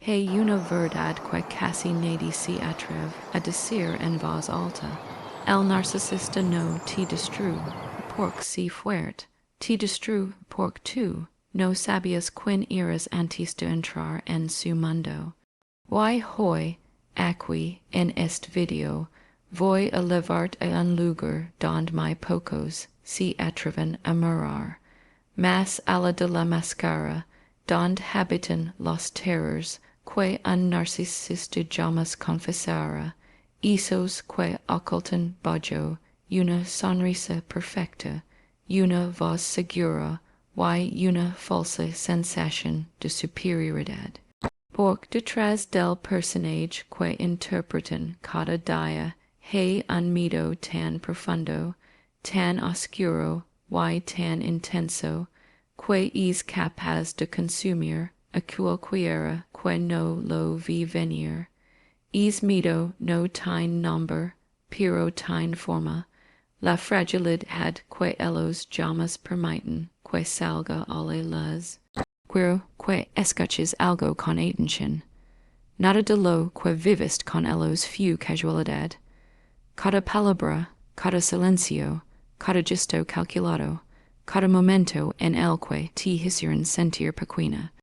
He una verdad casi nadie atreve a decir en voz alta. El narcisista no te destrue, porque si fuerte, te destrue porque tú no sabías quién eras antes de entrar en su mundo. Hoy hoy, aquí en este video, voy a llevarte a un lugar donde muy pocos se atreven a mirar, más allá de la máscara, donde habitan los terrores que un narcisista jamás confesara, esos que ocultan bajo una sonrisa perfecta, una voz segura y una falsa sensación de superioridad. Porque detrás del personaje que interpretan cada día hay un miedo tan profundo, tan oscuro y tan intenso, que es capaz de consumir a cualquiera que no lo ve venir. Es miedo no tiene nombre, pero tiene forma, la fragilidad que ellos jamás permiten que salga a la luz. Quiero que escuches algo con atención. Nada de lo que viviste con ellos fue casualidad. Cada palabra, cada silencio, cada gesto calculado, cada momento en el que te hicieron sentir pequeña.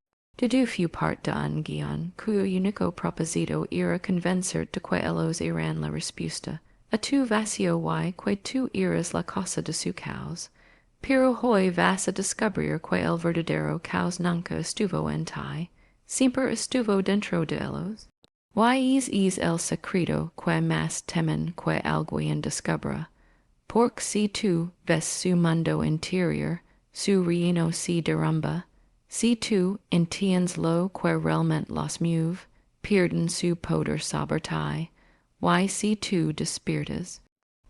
De fue parte de un guión cuyo único propósito era convencerte de que ellos eran la respuesta a tu vacío y que tú eras la causa de su caos. Pero hoy vas a descubrir que el verdadero caos nunca estuvo en ti, siempre estuvo dentro de ellos. Y es el secreto que más temen que alguien descubra, porque si tú ves su mundo interior, su reino se derrumba, si tú entiendes lo que realmente los mueve, pierden su poder sobre ti, y si tú despiertas,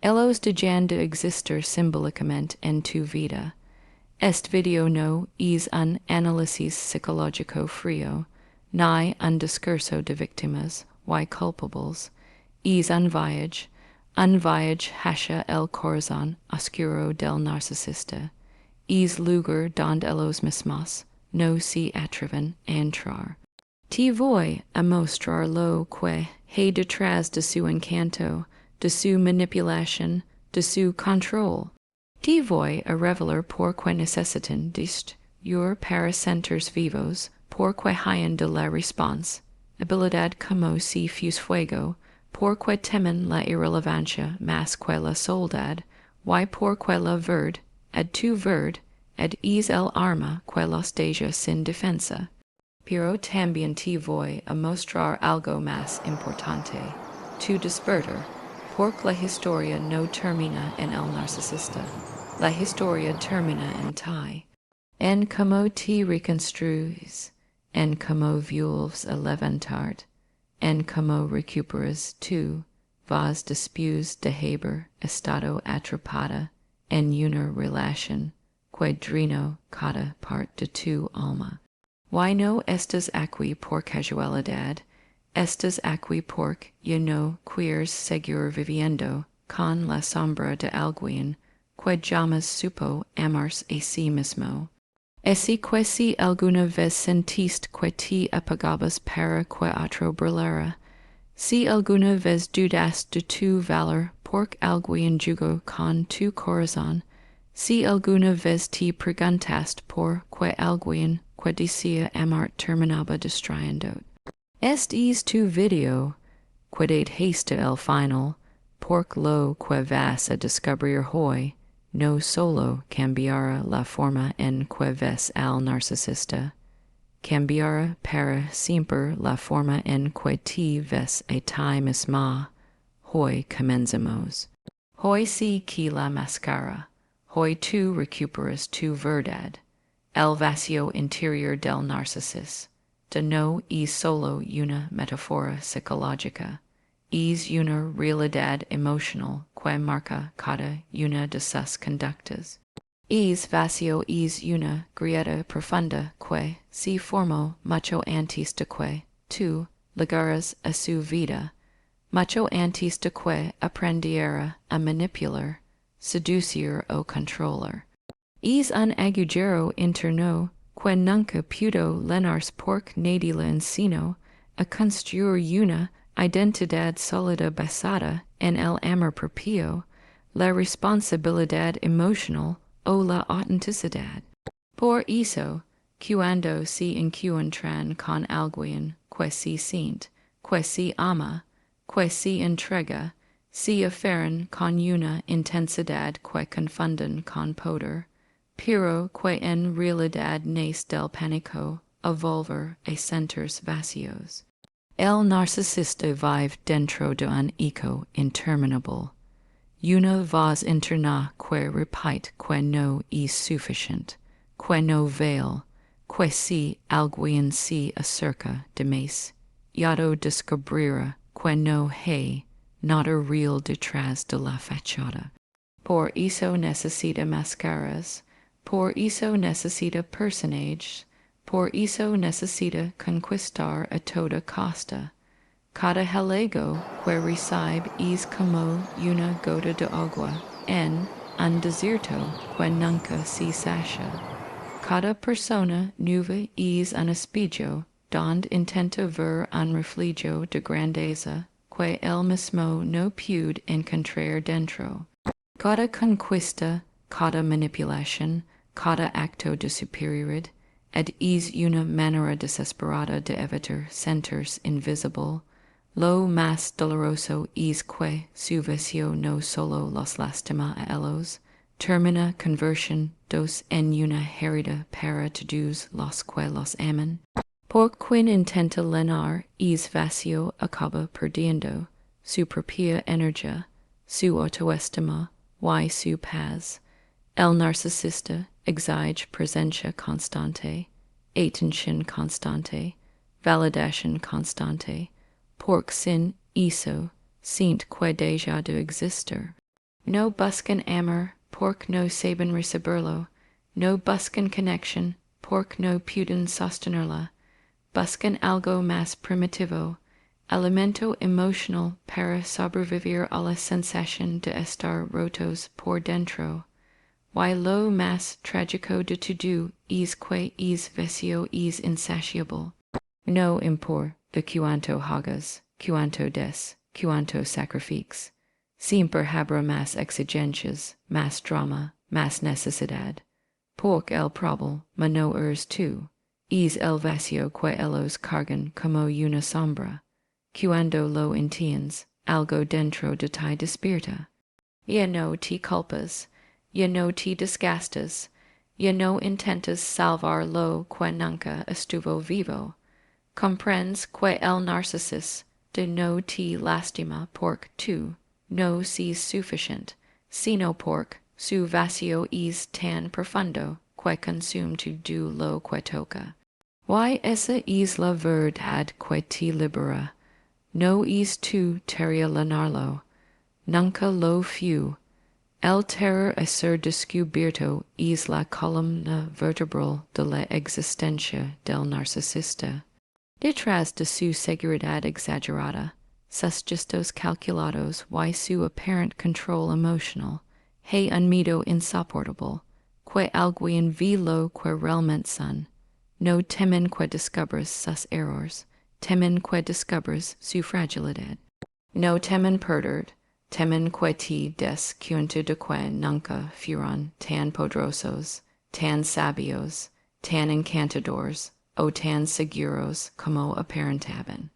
ellos dejan de existir simbólicamente en tu vida. Este video no es un análisis psicológico frío, ni un discurso de víctimas y culpables. Es un viaje hacia el corazón oscuro del narcisista. Es lugar donde ellos mismos no se atreven a entrar. Te voy a mostrar lo que hay detrás de su encanto, de su manipulación, de su control. Te voy a revelar por qué necesitan distinguir para centros vivos, por qué hayan de la respuesta, habilidad como si fuese fuego, por qué temen la irrelevancia más que la soledad, y por qué la verdad, tu verdad, es el arma que los deja sin defensa. Pero también te voy a mostrar algo más importante, tu despertar, porque la historia no termina en el narcisista, la historia termina en ti, en cómo te reconstruyes, en cómo vuelves a levantarte, en cómo recuperas tu voz después de haber estado atrapada en una relación que drenó cada parte de tu alma. Y no estás aquí por casualidad, estás aquí porque ya no quieres seguir viviendo con la sombra de alguien que jamás supo amarse a sí mismo. Así que si alguna vez sentiste que te apagabas para que otro brillara, si alguna vez dudas de tu valor porque alguien jugó con tu corazón, si alguna vez te preguntaste por qué alguien que decía amar terminaba distrayendo. Este es tu video, que hasta el final, porque lo que vas a descubrir hoy no solo cambiará la forma en que ves al narcisista, cambiará para siempre la forma en que te ves a ti misma. Hoy comenzamos. Hoy sí que la máscara. Hoy tú recuperas tu verdad. El vacío interior del narcisista no es solo una metáfora psicológica, es una realidad emocional que marca cada una de sus conductas. Es vacío es una grieta profunda que se formó mucho antes de que tú llegaras a su vida, mucho antes de que aprendiera a manipular, seducir o controlar. Es un agujero interno que nunca pudo llenarse porque nadie le enseñó a construir una identidad sólida basada en el amor propio, la responsabilidad emocional o la autenticidad. Por eso, cuando se encuentran con alguien que se siente, que se ama, que se entrega, se aferran con una intensidad que confunden con poder, pero que en realidad nace del pánico a volver a sentirse vacíos. El narcisista vive dentro de un eco interminable, una voz interna que repite que no es suficiente, que no vale, que si alguien se acerca de más, yato descubrirá que no hay nada real detrás de la fachada. Por eso necesita máscaras, por eso necesita personajes, por eso necesita conquistar a toda costa. Cada hallego que recibe es como una gota de agua en un desierto que nunca se sacia. Cada persona nueva es un espejo donde intenta ver un reflejo de grandeza que él mismo no puede encontrar dentro. Cada conquista, cada manipulación, cada acto de superioridad, es una manera desesperada de evitar sentirse invisible. Lo más doloroso es que su vicio no solo los lastima a ellos, termina conversión dos en una herida para todos los que los aman. Por quien intenta llenar es vacío acaba perdiendo su propia energía, su autoestima y su paz. El narcisista exige presencia constante, atención constante, validación constante, porque sin eso siente que deja de existir. No buscan amor porque no saben recibirlo, no buscan conexión porque no pueden sostenerla, buscan algo más primitivo, alimento emocional para sobrevivir a la sensación de estar rotos por dentro. Y lo más trágico de todo es que es vicio es insaciable. No importa cuánto hagas, cuánto des, cuánto sacrifiques. Siempre habrá más exigencias, más drama, más necesidad. Porque el problema no eres tú, es el vacío que ellos cargan como una sombra. Cuando lo entiendes, algo dentro de ti despierta. Ya no te culpas, ya no te desgastas, ya no intentas salvar lo que nunca estuvo vivo. Comprendes que el narcisista no te lastima porque tú no seas suficiente, sino porque su vacío es tan profundo que consume todo lo que toca. Y esa es la verdad que te libera. No es tu tarea llenarlo, nunca lo fue. El terror a ser descubierto es la columna vertebral de la existencia del narcisista. Detrás de su seguridad exagerada, sus gestos calculados y su apparent control emocional, hay un miedo insoportable, que alguien ve lo que realmente son. No temen que descubras sus errores, temen que descubras su fragilidad. No temen perder, temen que te des cuenta de que nunca fueron tan poderosos, tan sabios, tan encantadores, o tan seguros como aparentaban.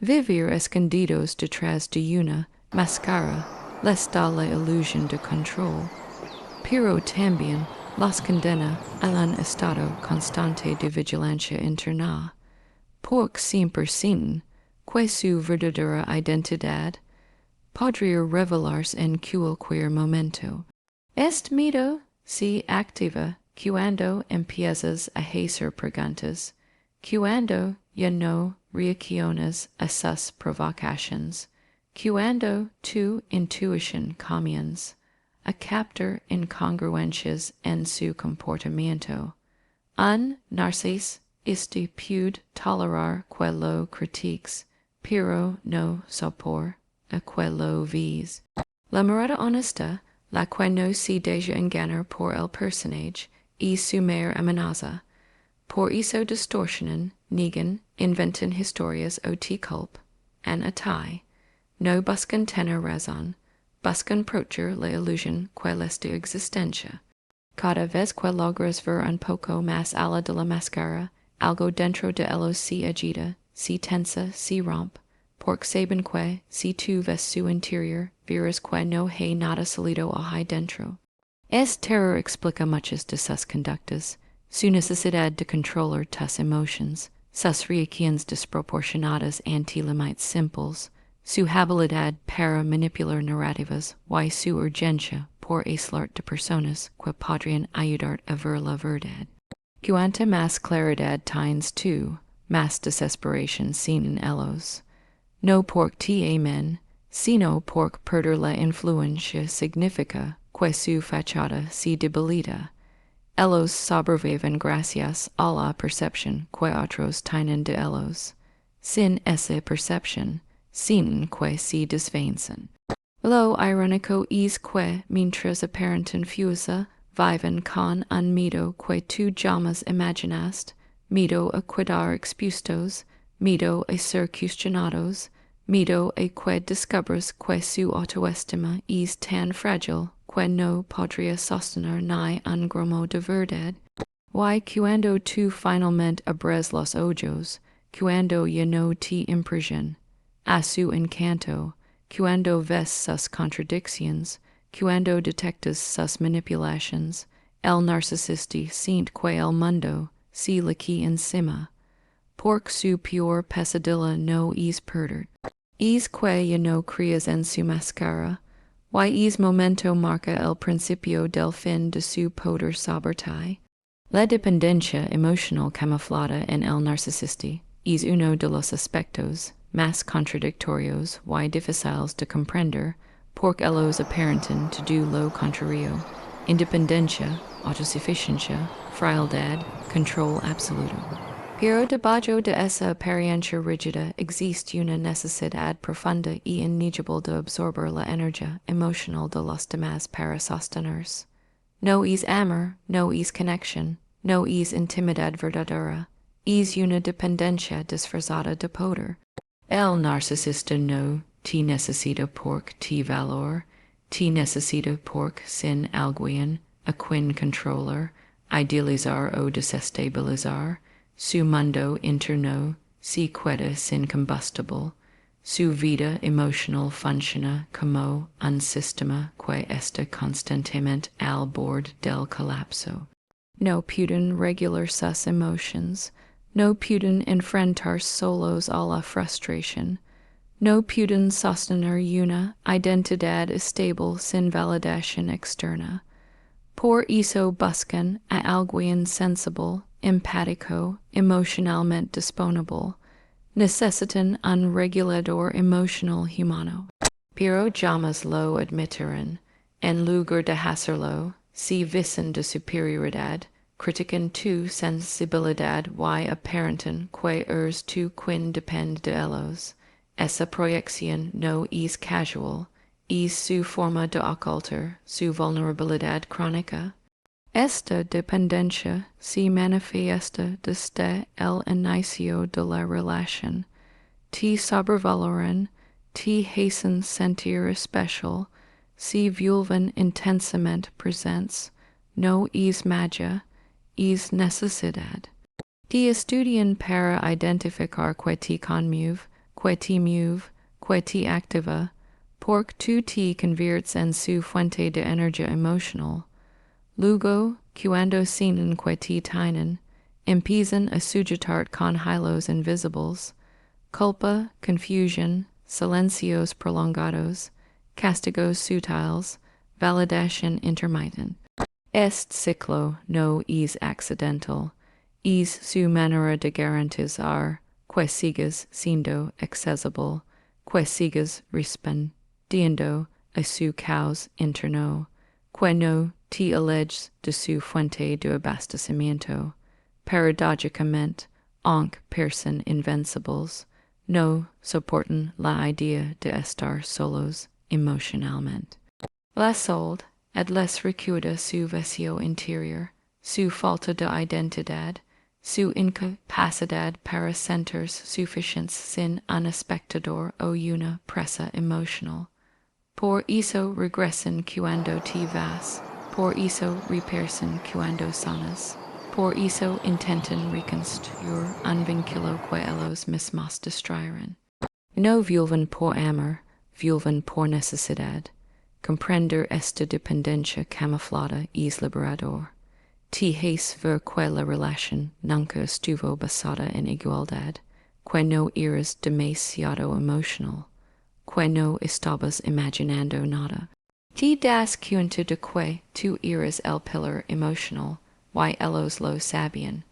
Vivir escondidos detrás de una máscara les da la ilusión de control, pero también los condena a un estado constante de vigilancia interna, porque siempre sienten que su verdadera identidad podría revelarse en cualquier momento. Este miedo se activa cuando empiezas a hacer preguntas, cuando ya no reaccionas a sus provocaciones, cuando tu intuición comienza a captar incongruencias en su comportamiento. Un narcisista puede tolerar que lo critiques, pero no soporta que lo ves. La mirada honesta, la que no se deja engañar por el personaje, es su mayor amenaza. Por eso distorsionan negan, inventen historias ot culp, an atai, no buscan tener razón, buscan procher la illusion cual es tu existencia. Cada vez que logras ver un poco más allá de la máscara, algo dentro de ellos se agita, se tensa, se romp, porque saben que, si tú ves su interior, verás que no hay nada sólido ahí dentro. Terror explica muchas de sus conductas, su necesidad de controlar tus emotions, sus reacciones desproporcionadas ante limites simples, su habilidad para manipular narrativas y su urgencia por aislar de personas que podrían ayudar a ver la verdad. Cuanta más claridad tienes tú, más desesperación sin en ellos. No porque te amen, sino porque perder la influencia significa que su fachada se debilita. Ellos sobreviven gracias a la percepción que otros tienen de ellos. Sin esa percepción, sin que se desvanecen. Lo irónico es que, mientras aparentan fuerza, viven con un miedo que tú jamás imaginaste, miedo a quedar expuestos, miedo a ser cuestionados, miedo a que descubras que su autoestima es tan frágil que no podría sostener ni un gramo de verdad. Y cuando tú finalmente abres los ojos, cuando ya no te impresiona a su encanto, cuando ves sus contradicciones, cuando detectas sus manipulaciones, el narcisista siente que el mundo se le cae encima, porque su peor pesadilla no es perder. Es que ya no creas en su máscara, y es momento marca el principio del fin de su poder sobre. La dependencia emocional camuflada en el narcisista es uno de los aspectos más contradictorios y difíciles de comprender porque ellos aparentan to do lo contrario: independencia, autosuficiencia, frialdad, control absoluto. Pero debajo de esa apariencia rígida existe una necesidad profunda y innegable de absorber la energía emocional de los demás para sostenerse. No es amor, no es conexión, no es intimidad verdadera, es una dependencia disfrazada de poder. El narcisista no te necesita porque te valor, te necesita porque sin alguien a quien controlar, idealizar o desestabilizar, su mundo interno se queda sin combustible. Su vida emocional funciona como un sistema que está constantemente al borde del colapso. No pueden regular sus emotions, no pueden enfrentar solos a la frustración, no pueden sostener una identidad estable sin validación externa. Por eso buscan a alguien sensible, empático, emocionalmente disponible. Necesitan un regulador emocional humano. Pero jamás lo admitirán. En lugar de hacerlo, si visan de superioridad, critican tu sensibilidad y aparentan que eres tú quien depende de ellos. Esa proyección no es casual, es su forma de ocultar su vulnerabilidad crónica. Esta dependencia se manifiesta desde el inicio de la relación. Te sobrevaloran, te hacen sentir especial, se vuelven intensamente presentes. No es magia, es necesidad. Te estudian para identificar que te conmueve, que te mueve, que te activa, porque tú te conviertes en su fuente de energía emocional. Luego, cuando sienten que te tienen, empiezan a sujetar con hilos invisibles, culpa, confusion, silencios prolongados, castigos sutiles, validación intermitente. Este ciclo no es accidental, es su manera de garantizar que sigas siendo accesible, que sigas respondiendo a su caos interno, que no te alejes de su fuente de abastecimiento. Paradójicamente, aunque parecen invencibles, no soportan la idea de estar solos emocionalmente. La soledad les recuerda su vacío interior, su falta de identidad, su incapacidad para sentir suficiente sin un espectador o una presa emocional. Por eso regresan cuando te vas, por eso repersan cuando sanas, por eso intentan reconstruir un vínculo que ellos mismos destruyeron. No vuelven por amor, vuelven por necesidad. Comprender esta dependencia camuflada es liberador. Te haces ver que la relación nunca estuvo basada en igualdad, que no eras demasiado emocional, que no estabas imaginando nada. Te das cuenta de que tú eres el pilar emocional, y ellos lo sabían.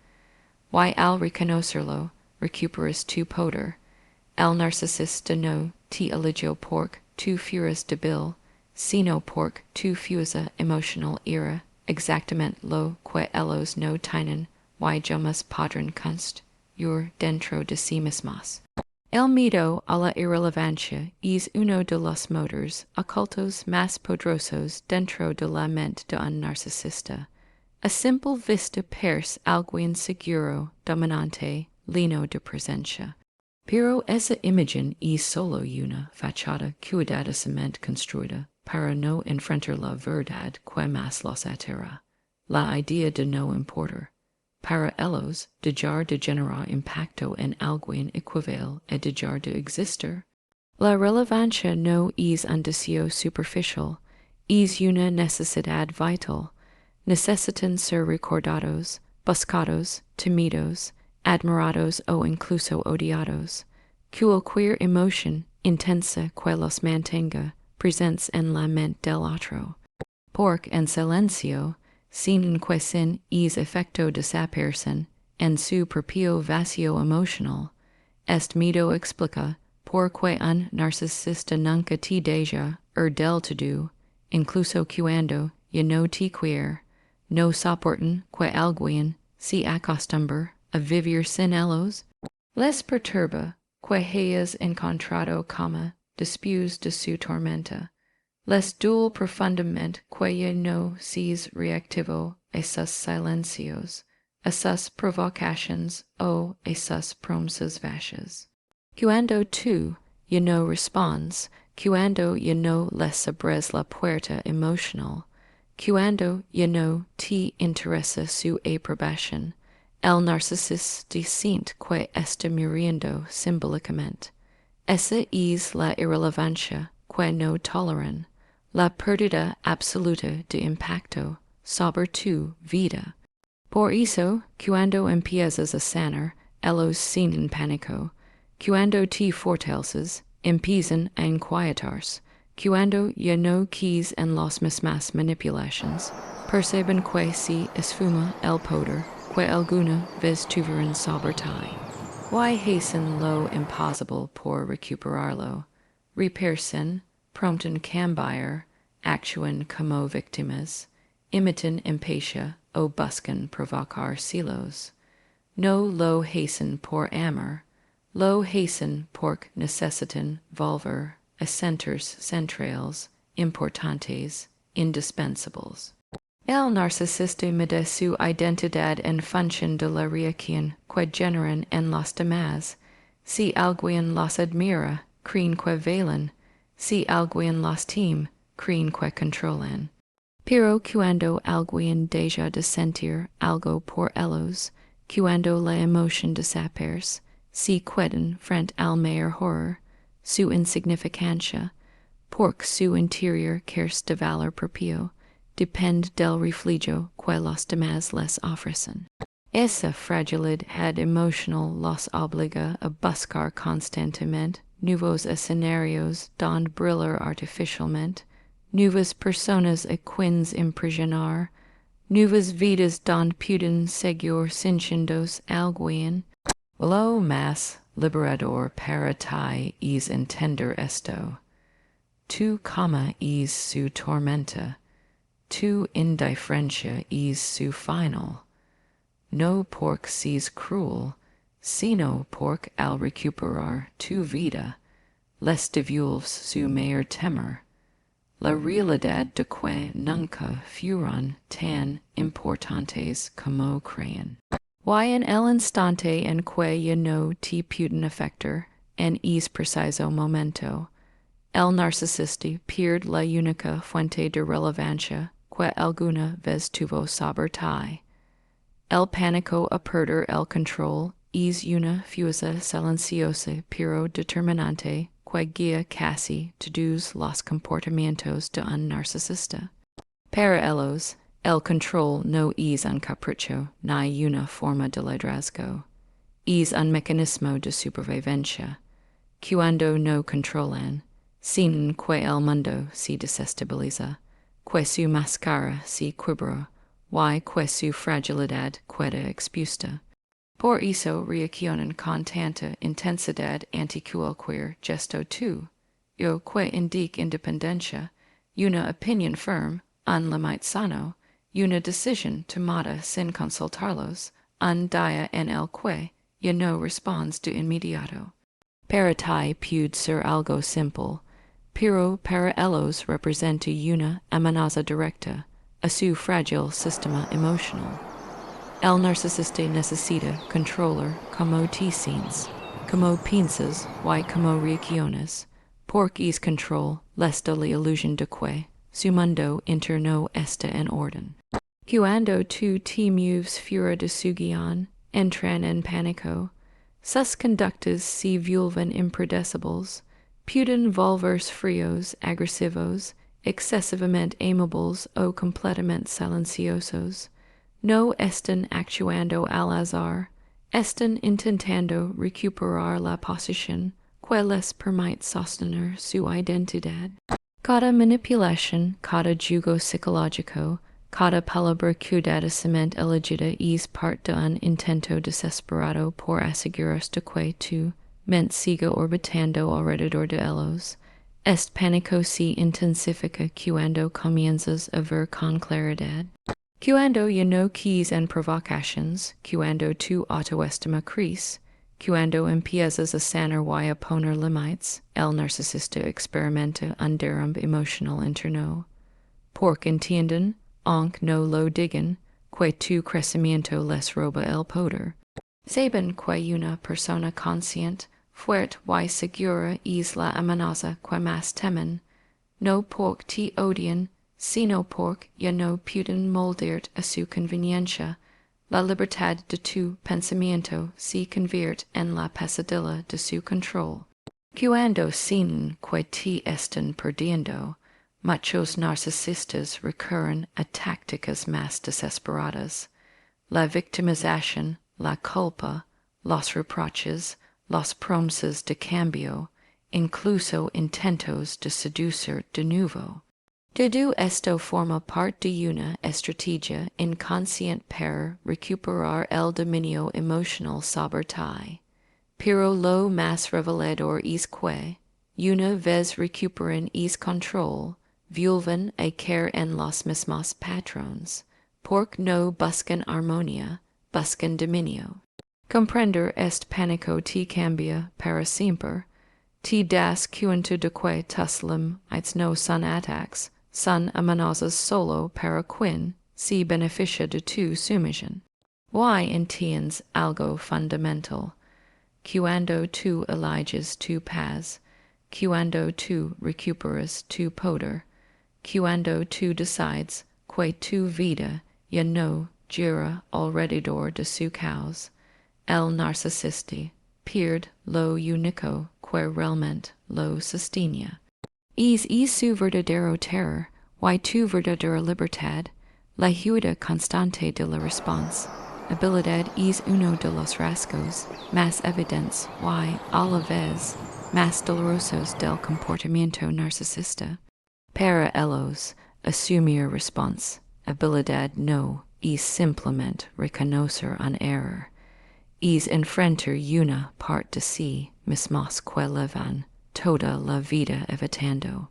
Y al reconocerlo, recuperas tu poder. El narcisista no te eligió porque tú fueras débil, sino porque tú fuese emocional era exactamente lo que ellos no tienen y jamás podrán construir dentro de sí mismos. El miedo a la irrelevancia es uno de los motores ocultos más poderosos dentro de la mente de un narcisista. A simple vista parece algo inseguro, dominante, lleno de presencia. Pero esa imagen es solo una fachada cuidadosamente construida para no enfrentar la verdad que más los aterra, la idea de no importar. Para ellos, dejar de generar impacto en alguien equivale a dejar de existir. La relevancia no es un deseo superficial, es una necesidad vital. Necesitan ser recordados, buscados, temidos, admirados o incluso odiados. Cualquier emoción intensa que los mantenga presentes en la mente del otro. Porque en silencio, sin que sin es efecto desaparecen, en su propio vacío emocional. Este miedo explica por qué un narcisista nunca te deja del todo, incluso cuando ya no te quiere. No soportan que alguien se acostumbre a vivir sin ellos. Les perturba que hayas encontrado cama después de su tormenta. Les duele profundamente que ya no seas reactivo a sus silencios, a sus provocaciones o a sus promesas vacías. Cuando tú ya no respondes, cuando ya no les abres la puerta emocional, cuando ya no te interesa su aprobación, el narcisista siente que está muriendo simbólicamente. Esa es la irrelevancia que no toleran, la pérdida absoluta de impacto sobre tu vida. Por eso, cuando empiezas a sanar, ellos sienten pánico. Cuando te fortaleces, empiezan a inquietarse. Cuando ya no quis en las mismas manipulaciones, perciben que se esfuma el poder que alguna vez tuvieron sobre ti. Y hacen lo imposible por recuperarlo. Repersen, prompten cambiar, actúan como víctimas, imitan impacia o buscan provocar celos. No lo hacen por amor, lo hacen porque necesitan volver a centros centrales, importantes, indispensables. El narcisista mide su identidad en función de la reacción que generan en los demás. Si alguien los admira, creen que valen. Si alguien los teme, creen que controlan. Pero cuando alguien deja de sentir algo por ellos, cuando la emoción desaparece, se quedan frente al mayor horror, su insignificancia, porque su interior carece de valor propio, depende del refugio que los demás les ofrecen. Esa fragilidad emocional los obliga a buscar constantemente nuevos escenarios donde brillar artificialmente, nuevas personas a quienes impresionar, nuevas vidas donde pueden seguir sintiéndose alguien. Lo más liberador para ti es entender esto. Tu cama es su tormenta, tu indiferencia es su final. No porque seas cruel, sino porque al recuperar tu vida, les devuelves su mayor temor, la realidad de que nunca fueron tan importantes como creen. Y en el instante en que ya no te pueden afectar, en es preciso momento, el narcisista pierde la única fuente de relevancia que alguna vez tuvo sobre ti. El pánico a perder el control es una fuerza silenciosa pero determinante que guía casi todos los comportamientos de un narcisista. Para ellos, el control no es un capricho ni una forma de liderazgo. Es un mecanismo de supervivencia. Cuando no controlan, sienten que el mundo se desestabiliza, que su máscara se quiebra, y que su fragilidad queda expuesta. Por eso reaccionan con tanta intensidad ante cualquier gesto yo que indica independencia, una opinión firme, un límite sano, una decisión tomada sin consultarlos, un día en el que ya no respondes de inmediato. Para ti puede ser algo simple, pero para ellos representa una amenaza directa a su frágil sistema emocional. El narcisista necesita controlar cómo te sientes, cómo piensas y cómo reaccionas, porque es control les da la ilusión de que su mundo interno está en orden. Cuando tú te mueves fuera de su guión, entran en pánico. Sus conductas se vuelven impredecibles, pueden volverse fríos, agresivos, excesivamente amables o completamente silenciosos. No están actuando al azar, están intentando recuperar la posición que les permite sostener su identidad. Cada manipulación, cada juego psicológico, cada palabra cuidadosamente elegida es parte de un intento desesperado por asegurarse de que tu mente siga orbitando alrededor de ellos. Este pánico se intensifica cuando comienzas a ver con claridad. Cuando ya no quis en provocaciones, cuando tu autoestima crece, cuando empiezas a sanar y a poner límites, el narcisista experimenta un derrumbe emocional interno. Porque entienden, aunque no lo digan, que tu crecimiento les roba el poder. Saben que una persona consciente, fuerte y segura es la amenaza que más temen, no porque te odian, sino porque ya no pueden moldarte a su conveniencia. La libertad de tu pensamiento se convierte en la pesadilla de su control. Cuando sienten que te están perdiendo, muchos narcisistas recurren a tácticas más desesperadas. La victimización, la culpa, los reproches, las promesas de cambio, incluso intentos de seducir de nuevo. Todo esto forma parte de una estrategia inconsciente para recuperar el dominio emocional sobre ti. Pero lo más revelador es que, una vez recuperan ese control, vuelven a caer en los mismos patrones, porque no buscan armonía, buscan dominio. Comprender este pánico te cambia para siempre. Te das cuenta de que tus límites no son ataques, son amenazas solo para quien se beneficia de tu sumisión. Y entiendes algo fundamental. Cuando tú eliges tu paz, cuando tú recuperas tu poder, cuando tú decides que tu vida ya no gira alrededor de su caos, el narcisista pierde lo único que realmente lo sostiene. Es su verdadero terror, y tu verdadera libertad, la ayuda constante de la respuesta. Habilidad es uno de los rasgos más evidentes y, a la vez, más dolorosos del comportamiento narcisista. Para ellos, asumir responsabilidad no es simplemente reconocer un error, es enfrentar una parte de sí mismos que llevan toda la vida evitando.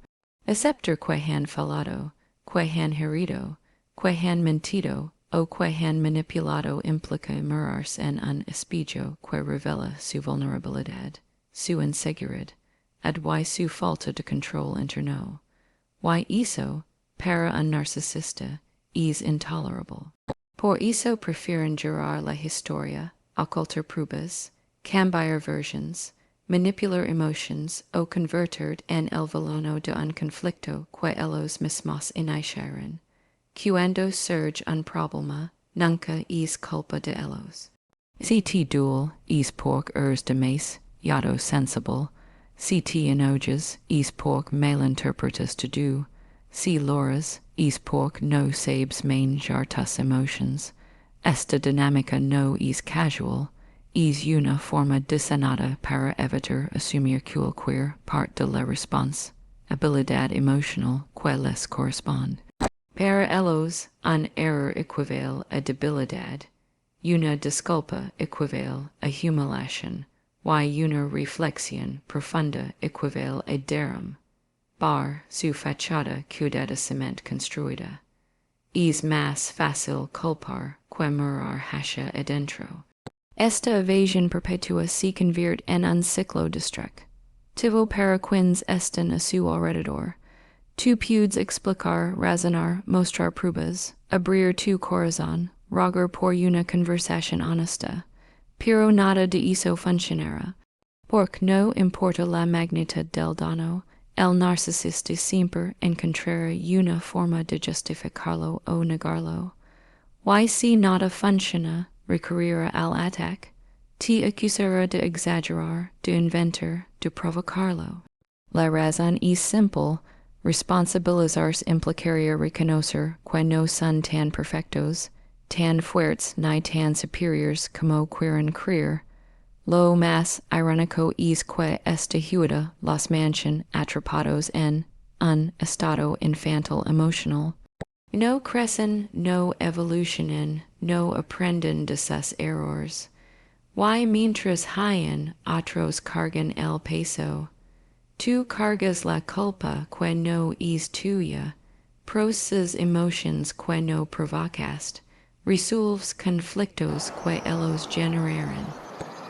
Aceptar que han fallado, que han herido, que han mentido o que han manipulado implica mirarse en un espejo que revela su vulnerabilidad, su inseguridad, y su falta de control interno. Y eso, para un narcisista, es intolerable. Por eso prefieren jurar la historia, ocultar pruebas, cambiar versions, manipular emotions o convertir en el villano de un conflicto que ellos mismos iniciaron. Cuando surge un problema, nunca es culpa de ellos. Si te duel, es porque eres de más, yado sensible. Si te enojas, es porque malinterpretas tu do. Si lloras, es porque no sabes manejar tus emotions. Esta dinámica no es casual, es una forma diseñada para evitar asumir cualquier parte de la responsabilidad emocional que les corresponde. Para ellos, un error equivale a debilidad, una disculpa equivale a humiliación, y una reflexión profunda equivale a derrame. Bar su fachada cuidadosamente construida. Es más fácil culpar que mirar hacia adentro. Esta evasión perpetua se convierte en un ciclo destructivo para quienes están a su alrededor. Tu puedes explicar, razonar, mostrar pruebas, abrir tu corazón, rogar por una conversación honesta, pero nada de eso funcionará. Porque no importa la magnitud del daño, el narcisista siempre encontrará una forma de justificarlo o negarlo. Y si nada funciona, recurrirá al ataque, te acusará de exagerar, de inventar, de provocarlo. La razón es simple. Responsabilizarse implicaría reconocer que no son tan perfectos, tan fuertes ni tan superiores como quieren creer. Lo más irónico es que esta ayuda los mantiene atrapados en un estado infantil emocional. No crecen, no evolucionan, no aprenden de sus errores. Y mientras hayan, otros cargan el peso. Tú cargas la culpa que no es tuya, procesas emotions que no provocaste, resuelves conflictos que ellos generaron.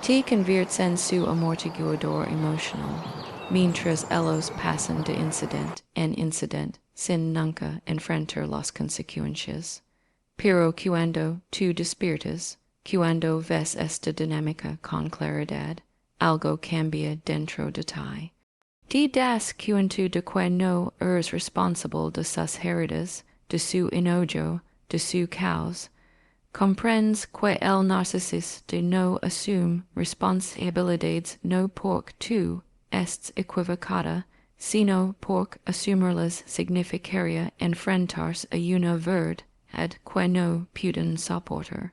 Te conviertes en su amortiguador emocional, mientras ellos pasan de incidente en incidente sin nunca enfrentar las consecuencias. Pero cuando tú despiertas, cuando ves esta dinámica con claridad, algo cambia dentro de ti. Te das cuenta de que no eres responsable de sus heridas, de su enojo, de su caos. Comprendes que el narcisista no asume responsabilidades no porque tú estés equivocada, sino porque asumirlas significaría enfrentarse a una verdad que no pueden soportar.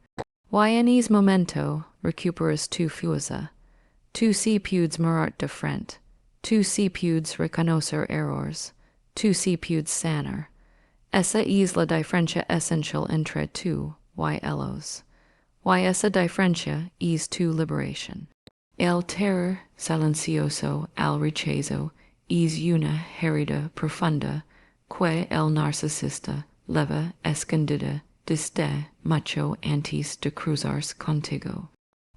Y en ese momento recuperas tu fuerza. Tú sí puedes mirar de frente. Tú sí puedes reconocer errores. Tú sí puedes sanar. Esa es la diferencia esencial entre tú y ellos. Y esa diferencia es tu liberación. El terror silencioso al rechazo es una herida profunda que el narcisista lleva escondida desde mucho antes de cruzarse contigo.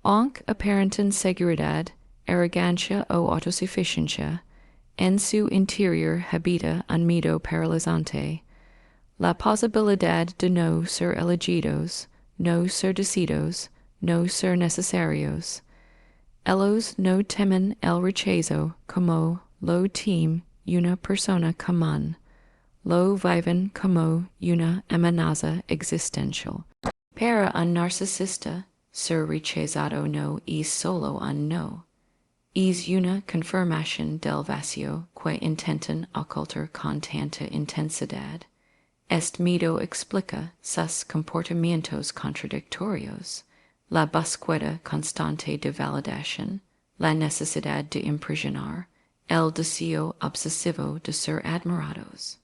Aunque aparenten seguridad, arrogancia o autosuficiencia, en su interior habita un miedo paralizante. La posibilidad de no ser elegidos, no ser decididos, no ser necesarios. Ellos no temen el rechazo como lo teme una persona común. Lo viven como una amenaza existencial. Para un narcisista, ser rechazado no es solo un no. Es una confirmación del vacío que intentan ocultar con tanta intensidad. Este miedo explica sus comportamientos contradictorios, la búsqueda constante de validación, la necesidad de impresionar, el deseo obsesivo de ser admirados.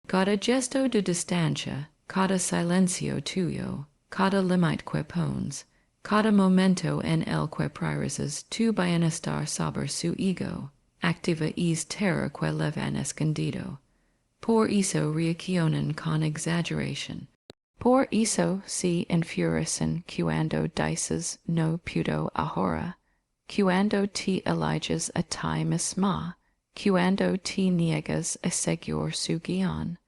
Cada gesto de distancia, cada silencio tuyo, cada límite que pones, cada momento en el que priorizas tu bienestar sobre su ego, activa es terror que llevan escondido. Por eso reaccionan con exageración. Por eso se enfurecen cuando dices no puedo ahora, cuando te eliges a ti misma, cuando te niegas a seguir su guión.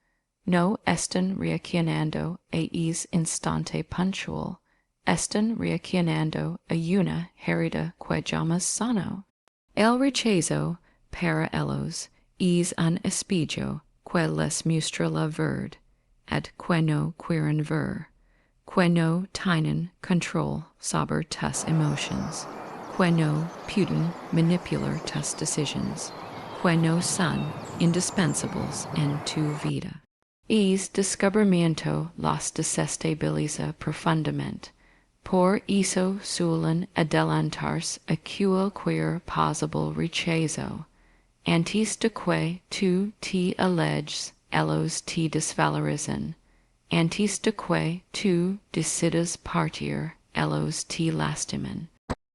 No estén reaccionando a es instante puntual, estén reaccionando a una herida que jamás sano. El rechazo para ellos es un espejo que les muestra la verdad, et que no quieren ver, que no tienen control sobre tus emotions, que no pueden manipular tus decisions, que no son indispensables en tu vida. Es descubrimiento los desestabiliza profundamente. Por eso suelen adelantarse a cualquier posible rechazo. Antes de que tú te alejes, ellos te desvalorizan. Antes de que tú decidas partir, ellos te lastiman.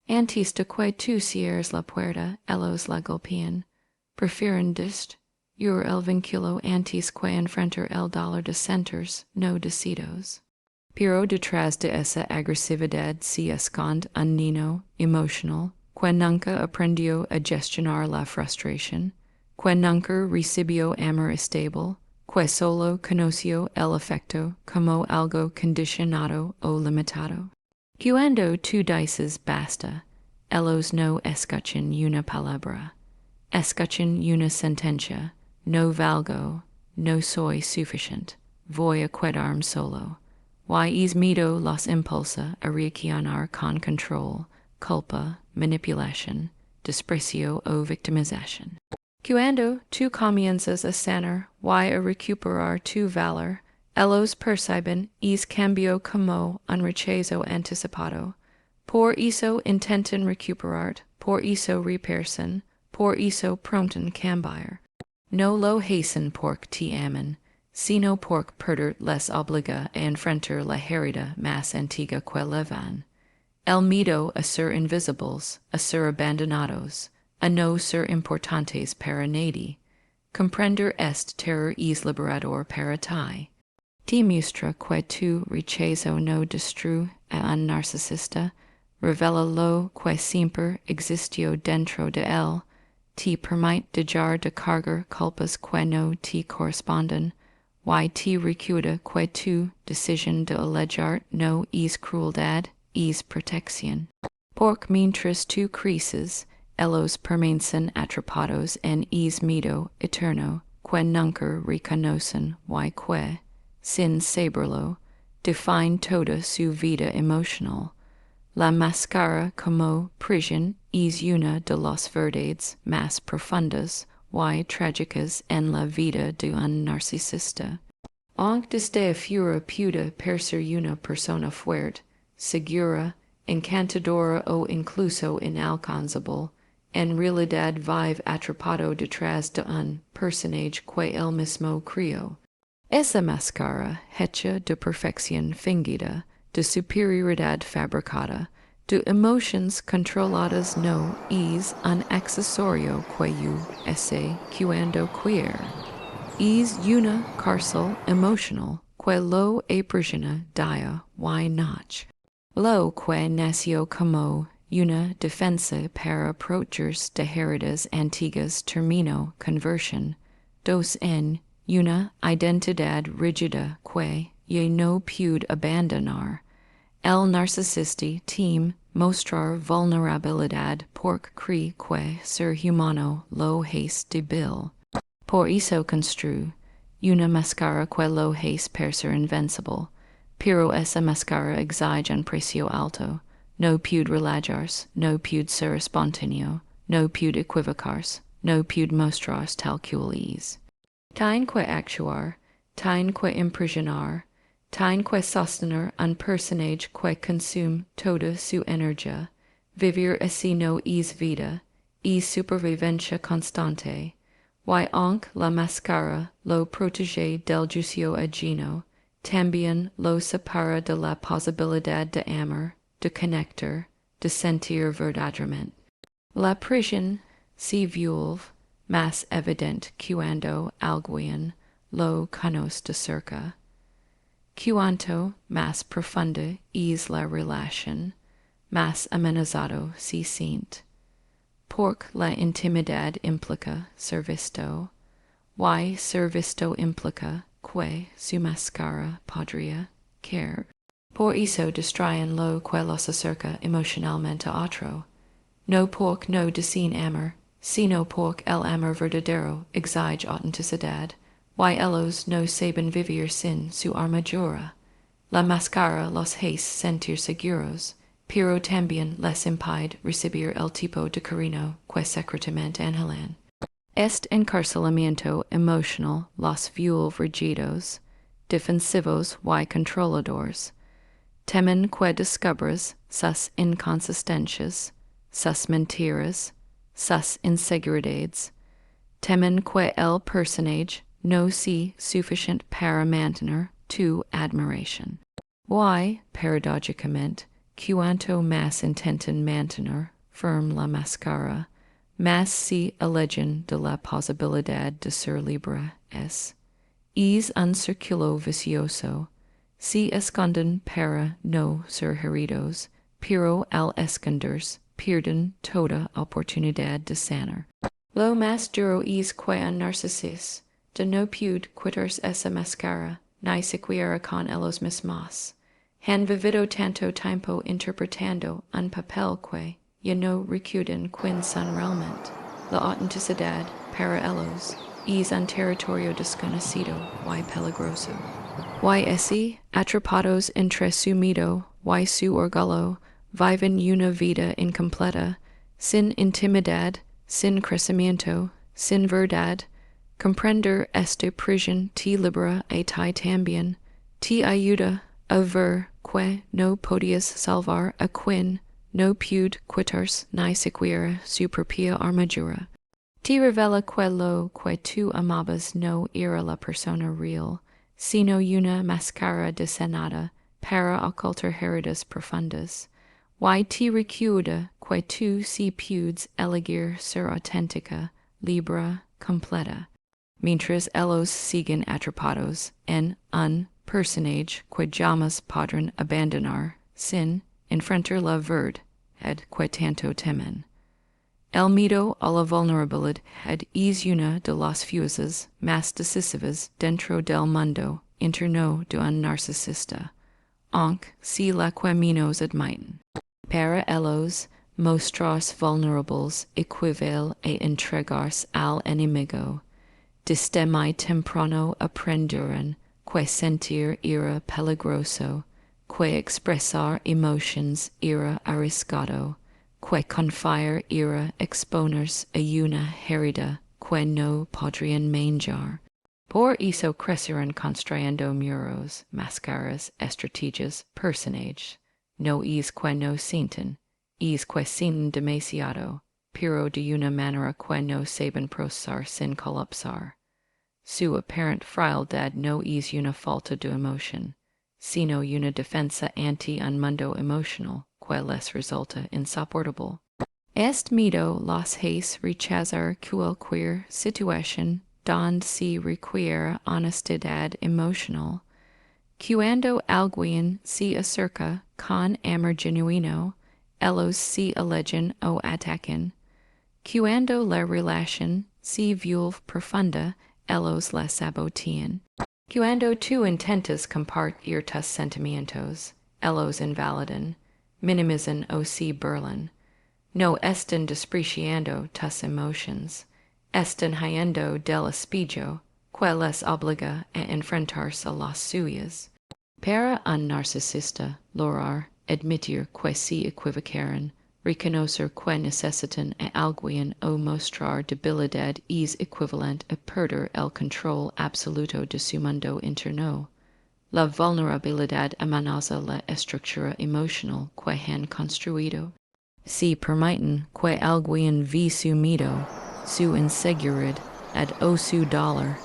Antes de que tú cierres la puerta, ellos la golpean. Prefieren el vínculo antes que enfrentar el dolor de centers, no decidos. Pero detrás de esa agresividad se esconde un niño emocional que nunca aprendió a gestionar la frustración, que nunca recibió amor estable, que solo conoció el afecto como algo condicionado o limitado. Cuando tú dices basta, ellos no escuchan una palabra, escuchan una sentencia, no valgo, no soy suficiente, voy a quedarme solo. Es miedo los impulsa a reaccionar con control, culpa, manipulación, desprecio o victimización. Cuando tú comienzas a sanar a recuperar tu valor, ellos perciben es cambio como un rechazo anticipado. Por eso intentan recuperar, por eso repersen, por eso pronten cambiar. No lo hacen porque te aman, sino porque perder les obliga a enfrentar la herida más antigua que llevan. El miedo a ser invisibles, a ser abandonados, a no ser importantes para nadie. Comprender este terror es liberador para ti. Te muestra que tu rechazo no destruye a un narcisista, revela lo que siempre existió dentro de él, te permite dejar de cargar culpas que no te corresponden, te recuerda que tu decisión de alejar no es crueldad, es protección. Porque mientras tú creces, ellos permanecen atrapados en es miedo eterno que nunca reconocen que, sin saberlo, define toda su vida emocional. La máscara como prisión es una de las verdades más profundas y trágicas en la vida de un narcisista. Aunque desde afuera pueda parecer una persona fuerte, segura, encantadora o incluso inalcanzable, en realidad vive atrapado detrás de un personaje que él mismo creó. Esa máscara, hecha de perfección fingida, de superioridad fabricada, de emotions controladas no es un accesorio que yo ese cuando quiere. Es una cárcel emocional que lo aprisiona día y noche. Lo que nació como una defensa para protegerse de heridas antiguas terminó conversión, en una identidad rígida que ya no puede abandonar. El narcisista teme mostrar vulnerabilidad porque cree que ser humano lo hace débil. Por eso construye una máscara que lo hace parecer invencible, pero esa máscara exige un precio alto. No puede relajarse, no puede ser espontáneo, no puede equivocarse, no puede mostrarse tal cual es. Tiene que actuar, tiene que impresionar, tiene que sostener un personaje que consume toda su energía. Vivir así no es vida, es supervivencia constante. Aunque la máscara lo protege del juicio ajeno, también lo separa de la posibilidad de amar, de conectar, de sentir verdaderamente. La prisión se vuelve más evidente cuando alguien lo conoce de cerca. Cuanto más profunda es la relación, más amenazado se siente. Porque la intimidad implica ser visto, ser visto implica que su máscara podría care. Por eso distraen lo que los acerca emocionalmente a otro. No porque no deseen amor, sino porque el amor verdadero exige autenticidad. Y ellos no saben vivir sin su armadura. La máscara los hace sentir seguros, pero también les impide recibir el tipo de cariño que secretamente anhelan. Este encarcelamiento emocional los vuelve rígidos, defensivos y controladores. Temen que descubras sus inconsistencias, sus mentiras, sus inseguridades. Temen que el personaje no sea suficient para mantener tu admiración. Y, paradójicamente, cuanto más intentan mantener firme la máscara, más se alejan de la posibilidad de ser libre es. Es un círculo vicioso. Se esconden para no ser heridos, pero al esconderse pierden toda oportunidad de sanar. Lo más duro es que un narcisista de no puede quitarse esa máscara, ni siquiera con ellos mismos. Han vivido tanto tiempo interpretando un papel que ya no recuerdan quién son realmente. La autenticidad para ellos es un territorio desconocido y peligroso. Y así, atrapados entre su miedo y su orgullo, viven una vida incompleta, sin intimidad, sin crecimiento, sin verdad. Comprender esta prisión te libera a ti también, te ayuda a ver que no podías salvar a quien no pudo quitarse ni siquiera su propia armadura. Te revela que lo que tú amabas no era la persona real, sino una máscara diseñada para ocultar heridas profundas. Y te recuerda que tú sí puedes elegir ser auténtica, libre, completa. Mientras ellos siguen atrapados en un personaje que jamás podrán abandonar sin enfrentar la verdad que tanto temen. El miedo a la vulnerabilidad es una de las fuerzas más decisivas dentro del mundo interno de un narcisista, aunque si la que menos admiten. Para ellos, mostrarse vulnerables equivale a entregarse al enemigo. Desde muy temprano aprendieron que sentir era peligroso, que expresar emotions era arriesgado, que confiar era exponerse a una herida que no podrían manejar. Por eso crecieron construyendo muros, máscaras, estrategias, personajes. No es que no sienten, es que sienten demasiado, pero de una manera que no saben procesar sin colapsar. Su apparent frialdad no es una falta de emoción, sino una defensa ante un mundo emocional que les resulta insoportable. Este miedo los hace rechazar cualquier situación donde se requiera honestidad emocional. Cuando alguien se acerca con amor genuino, ellos se alejan o atacan. Cuando la relación se vuelve profunda, ellos la sabotean. Cuando tú intentas compartir tus sentimientos, ellos invalidan, minimizan o se burlan. No están despreciando tus emotions, están huyendo del espejo que les obliga a enfrentarse a las suyas. Para un narcisista, lograr admitir que se equivocaron, reconocer que necesitan a alguien o mostrar debilidad es equivalente a perder el control absoluto de su mundo interno. La vulnerabilidad amenaza la estructura emocional que han construido. Si permiten que alguien ve su miedo, su inseguridad o su dolor,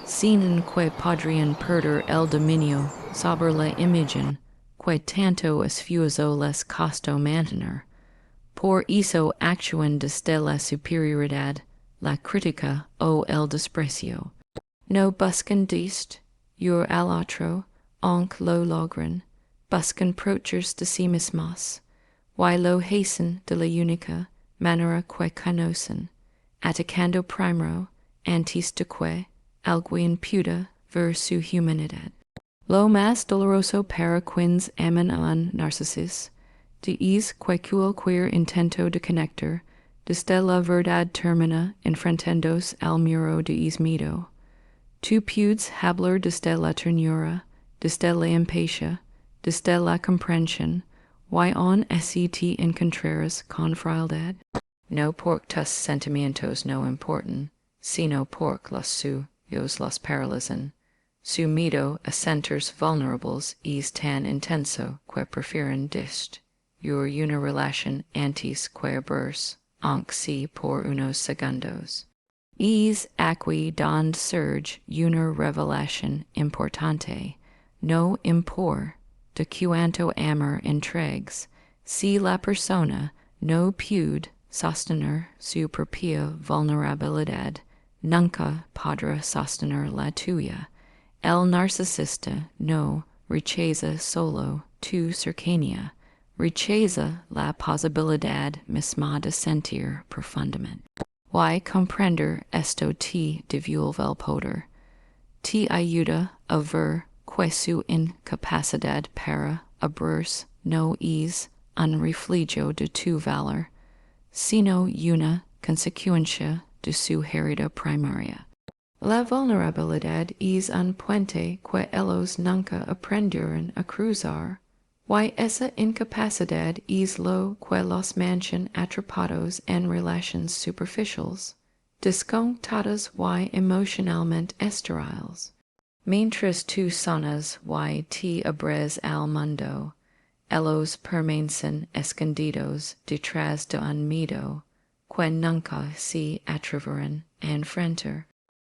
sienten que podrían perder el dominio sobre la imagen que tanto esfuerzo les costó mantener. Por eso actúan desde la superioridad, la crítica o el desprecio. No buscan ir al otro, aunque lo logren, buscan protegerse de sí mismos, y lo hacen de la única manera que conocen, atacando primero, antes de que alguien pueda ver su humanidad. Lo más doloroso para quienes aman a narcisis, de es cualquier queer intento de conectar, desde la verdad termina enfrentándose al muro de es miedo. Tú puedes hablar desde la ternura, desde la empatía, desde la comprensión, y aún así te encontrarás con frialdad. No porque tus sentimientos no importan, sino porque los suyos los paralizan. Su miedo a sentirse vulnerables es tan intenso que prefieren una relación antes que abrirse, aunque sea por unos segundos. Es aquí donde surge una revelación importante. No importa de cuánto amor entregues, si la persona no puede sostener su propia vulnerabilidad, nunca podrá sostener la tuya. El narcisista no rechaza solo tu cercanía, rechaza la posibilidad misma de sentir profundamente. Y comprender esto te devuelve el poder. Te ayuda a ver que su incapacidad para abrirse no es un reflejo de tu valor, sino una consecuencia de su herida primaria. La vulnerabilidad es un puente que ellos nunca aprendieron a cruzar, y esa incapacidad es lo que los mantiene atrapados en relaciones superficiales, desconectadas y emocionalmente estériles. Mientras tú sanas y te abres al mundo, ellos permanecen escondidos detrás de un miedo que nunca se atreverán a enfrentar.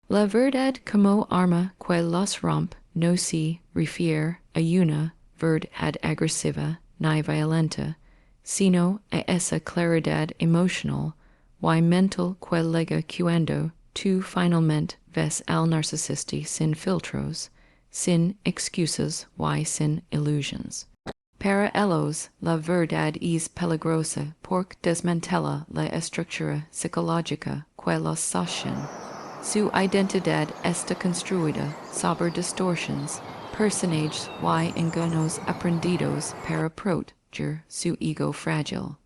La verdad como arma que los rompe no se refiere a una verdad agresiva ni violenta, sino a esa claridad emocional y mental que llega cuando tú finalmente ves al narcisista sin filtros, sin excusas y sin ilusiones. Para ellos, la verdad es peligrosa porque desmantela la estructura psicológica que los sostiene. Su identidad está construida sobre distorsiones, personajes y engaños aprendidos para proteger su ego frágil.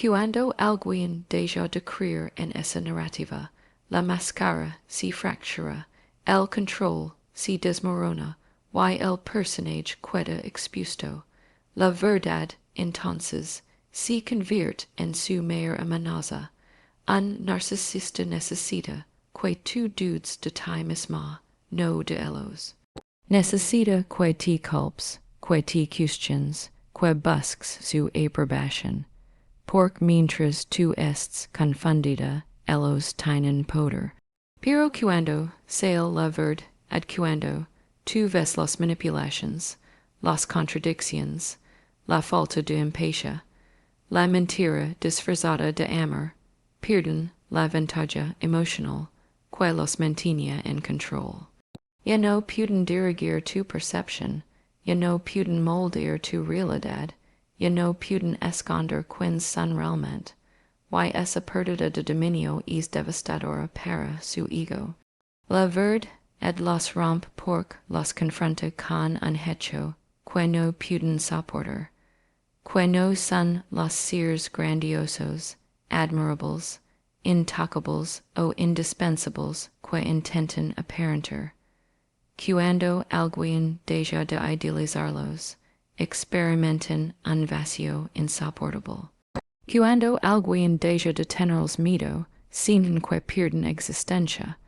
Cuando alguien deja de creer en esa narrativa, la máscara se fractura, el control se desmorona y el personaje queda expuesto. La verdad, entonces, se convierte en su mayor amenaza. Un narcisista necesita que tú dudes de ti misma, no de ellos. Necesita que te culpes, que te cuestiones, que busques su aprobación. Porque mientras tú estés confundida, ellos tienen poder. Pero cuando sea la verdad, cuando tú ves las manipulaciones, las contradicciones, la falta de empatía, la mentira disfrazada de amor, pierden la ventaja emocional que los mantenía en control. Ya no pueden dirigir tu percepción, ya no pueden moldear tu realidad, ya no pueden esconder quiénes son realmente, y esa pérdida de dominio es devastadora para su ego. La verdad los rompe porque los confronta con un hecho que no pueden soportar, que no son los seres grandiosos, admirables, intocables o indispensables que intentan aparentar. Cuando alguien deja de idealizarlos, experimentan un vacío insoportable. Cuando alguien deja de tenerles miedo, sienten que pierden existencia.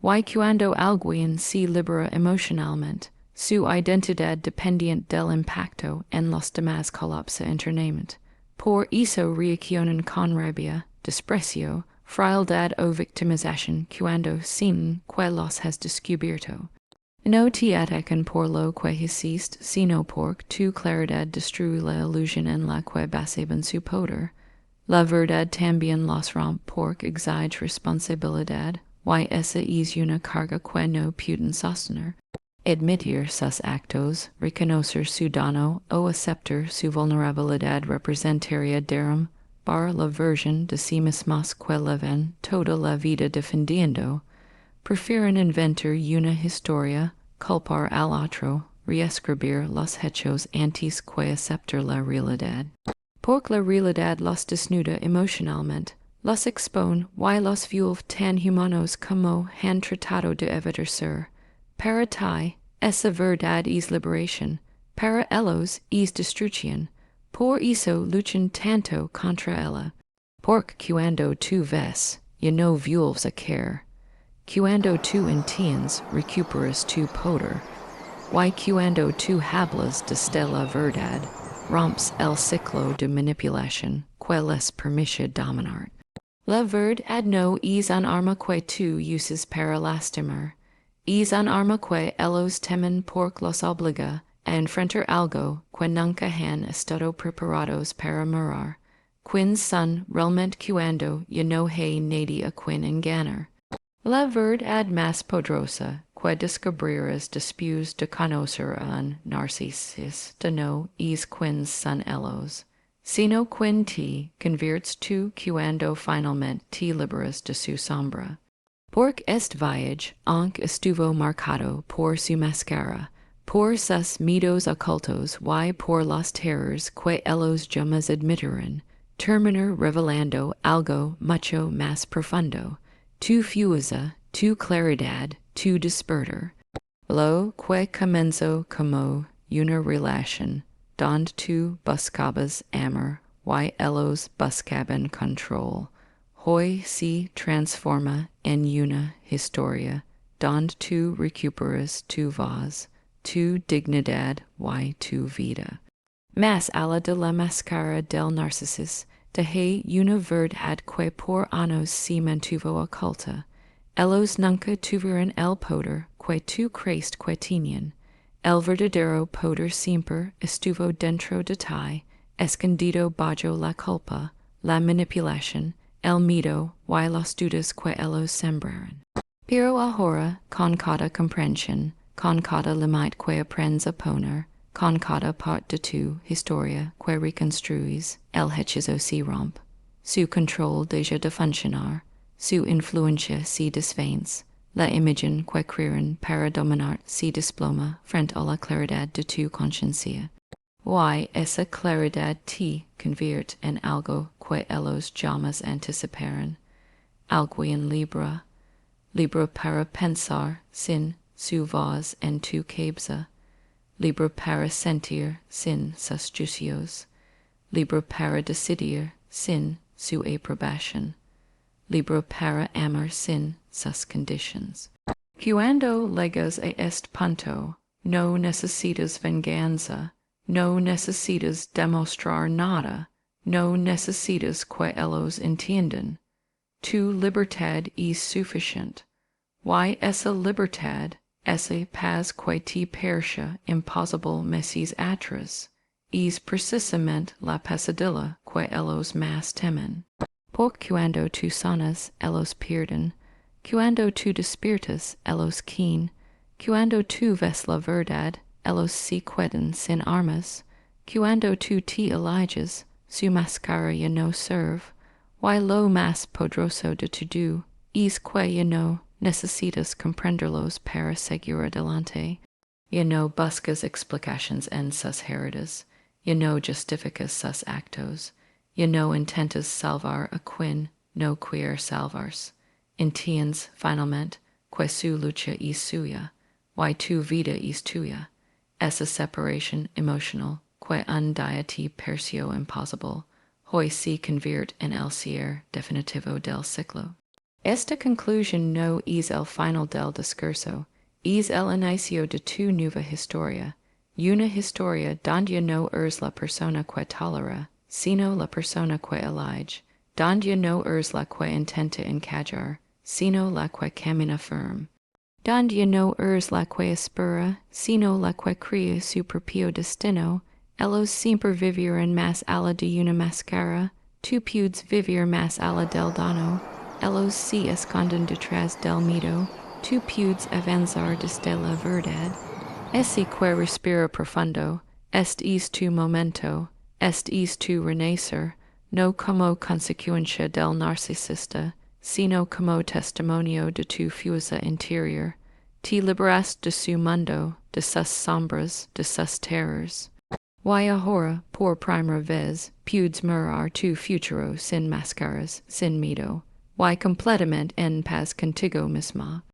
Y cuando alguien se libera emocionalmente, su identidad dependiente del impacto en los demás colapsa internamente. Por eso reaccionan con rabia, desprecio, frialdad o victimización cuando sienten que los has descubierto. No te atacan por lo que hiciste, sino porque tu claridad destruye la ilusión en la que basaban su poder. La verdad también los rompe porque exige responsabilidad, y esa es una carga que no pueden sostener. Admitir sus actos, reconocer su daño o aceptar su vulnerabilidad representaría darum para la versión de sí mismos que llevan toda la vida defendiendo. Prefieren inventar una historia culpar al otro, reescribir los hechos antes que aceptar la realidad. Porque la realidad los desnuda emocionalmente, los expone y los vuelve tan humanos como han tratado de evitar ser. Para ti, esa verdad es liberación, para ellos es destrucción. Por eso luchan tanto contra ella. Porque cuando tú ves, ya no vuelves a querer. Cuando tú entiendes, recuperas tu poder. Y cuando tú hablas desde la verdad, romps el ciclo de manipulación que les permite dominar. La verdad no es un arma que tú uses para lastimar. Es un arma que ellos temen porque los obliga a enfrentar algo que nunca han estado preparados para mirar. Quins son realmente cuando ya no hay nadie a quien engañar. La verdad más poderosa que descubrirás después de conocer a un narcisista no es quins son ellos, sino quien te conviertes tú cuando finalmente te liberas de su sombra. Porque este viaje, aunque estuvo marcado por su máscara, por sus miedos ocultos y por los terrores que ellos jamás admitirán, terminar revelando algo mucho más profundo. Tu fuerza, tu claridad, tu despertar. Lo que comenzó como una relación, donde tú buscabas amor y ellos buscaban control, hoy se transforma en una historia, donde tú recuperas tu voz, tu dignidad y tu vida. Más allá de la máscara del narcisista, de una verdad que por años se mantuvo oculta. Ellos nunca tuvieron el poder que tú crees que tenían. El verdadero poder siempre estuvo dentro de ti, escondido bajo la culpa, la manipulación, el miedo y las dudas que ellos sembraron. Pero ahora, con cada comprensión, con cada límite que aprendes a poner, con cada parte de tu historia que reconstruyes, el hechizo se rompe. Su control deja de funcionar, su influencia se desvanece, la imagen que crearon para dominar se desploma frente a la claridad de tu conciencia. Y esa claridad te convierte en algo que ellos jamás anticiparon, alguien libre para pensar sin su voz en tu cabeza, libre para sentir sin sus juicios, libre para decidir sin su aprobación, libre para amar sin sus condiciones. Cuando llegas a este punto, no necesitas venganza, no necesitas demostrar nada, no necesitas que ellos entiendan. Tu libertad es suficiente. Y esa libertad, esa paz que te parecía imposible meses atrás, es precisamente la pesadilla que ellos más temen. Porque cuando tú sanas, ellos pierden. Cuando tú despiertas, ellos quieren. Cuando tú ves la verdad, ellos se quedan sin armas. Cuando tú te alejas, su máscara ya no sirve. Y lo más poderoso de todo es que ya no necesitas comprenderlos para seguir adelante. Ya no buscas explicaciones en sus heridas. Ya no justificas sus actos. Ya no intentas salvar a quien no quiere salvarse. Entiendes finalmente que su lucha es suya, y tu vida es tuya. Esa separación emocional que un día te pareció imposible, hoy se convierte en el cierre definitivo del ciclo. Esta conclusión no es el final del discurso, es el inicio de tu nueva historia, una historia donde no eres la persona que tolera, sino la persona que elige, donde no eres la que intenta encajar, sino la que camina firme, donde no eres la que espera, sino la que crea su propio destino. Ellos siempre vivieron más allá de una máscara, tú puedes vivir más allá del daño. Ellos se esconden detrás del miedo, tú puedes avanzar desde la verdad. Ese que respira profundo, este es tu momento, este es tu renacer, no como consecuencia del narcisista, sino como testimonio de tu fuerza interior. Te liberas de su mundo, de sus sombras, de sus terrors. Y ahora, por primera vez, puedes mirar tu futuro sin máscaras, sin miedo. Y completamente en paz contigo misma.